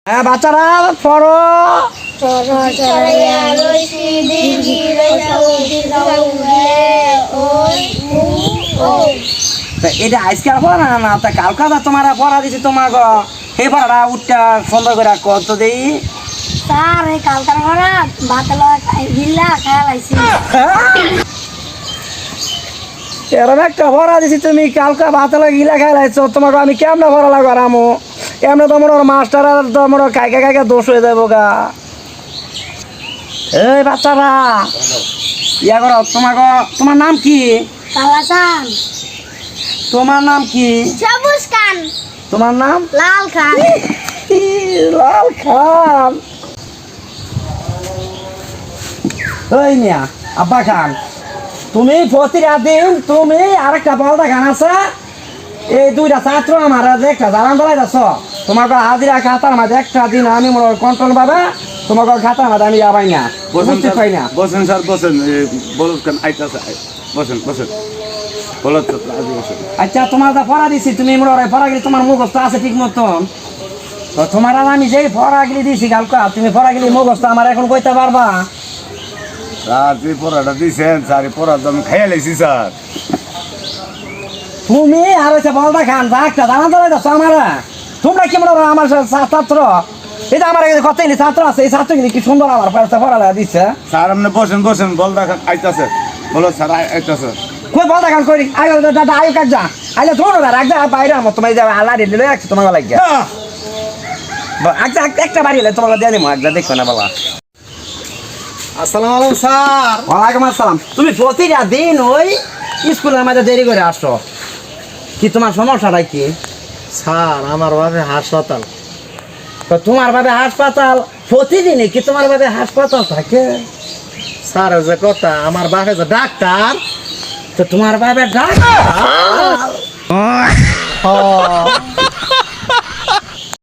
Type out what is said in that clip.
হ্যাঁ বাচ্চারা পড়ো। এটা আজকাল পড়া না তা কালকা তোমার পড়া দিছি তোমার সেই পড়াটা উঠটা সুন্দর করে কত দেই স্যার এই কালকার পড়া ভাত গিল্লা খায়া লাইছি। এরম একটা পড়া দিছি তুমি কালকা ভাত গিলা খাই লাইছো তোমাকে আমি কেমনে পড়া লাগবো আমো এমনি তোমার মাস্টার তোমার কাইকা কাইকা দোষ হয়ে যাবো গা। এই বাচ্চারা ইয়া করো তোমার নাম কি? কালাচান। তোমার নাম কি? সবুজ খান। তোমার নাম? লাল খান। লাল খান। ওই মিয়া আব্বা খান তুমি প্রতিটা দিন তুমি আরেকটা বলদা খান আছে এই দুইটা ছাত্র আমার একটা জ্বালান দলাই যাচ্ছ তোমাকে হাজিরা খাতার মাঝে একটা দিন আমি মনে কন্ট্রোল পাবে তোমাকে খাতার মাঝে আমি যাবাই না বুঝতে পাই না। বসেন স্যার বসেন বলুন কেন আইতাছে বসেন বসেন বলো তো আজ বসেন। আচ্ছা তোমার যা পড়া দিছি তুমি মনে হয় পড়া গেলে তোমার মুখস্থ আছে ঠিক মতন তো তোমার আর আমি যেই পড়া গেলে দিছি কালকা তুমি পড়া গেলে মুখস্থ আমার এখন কইতে পারবা? স্যার যে পড়াটা দিয়েছেন স্যার এই পড়া তো আমি খাইয়া লাইছি স্যার। তুমি আর হচ্ছে বলদা খান যা একটা জানা দলাই যাচ্ছ আমার তোমরা কি মনে করো আমার ছাত্র এটা আমার কত ছাত্র আছে এই ছাত্রগুলি কি সুন্দর আমার পড়ালেখা দিচ্ছে। স্যার আপনি বসেন বসেন বল দেখেন আইতাছে বলো স্যার আইতাছে কই বলদা খান করি আয়ো দাদা আয়ো কাজ যা আইলে ধরো না রাখ যা বাইরে আমার তোমার যাবে আল্লাহ রে দিলে রাখছি তোমার লাগিয়া একটা বাড়ি এলে তোমাকে দিয়ে দিবো একটা দেখো না বাবা। আসসালামু আলাইকুম স্যার। ওয়ালাইকুম আসসালাম। তুমি প্রতিটা দিন ওই স্কুলের মাঝে দেরি করে আসো কি তোমার সমস্যাটা কি? স্যার আমার বাবা হাসপাতাল। তো তোমার ভাবে হাসপাতাল প্রতিদিনই কি তোমার ভাবে হাসপাতাল থাকে? স্যার যে কথা আমার বাপে যে ডাক্তার। তো তোমার ভাবে ডাক্তার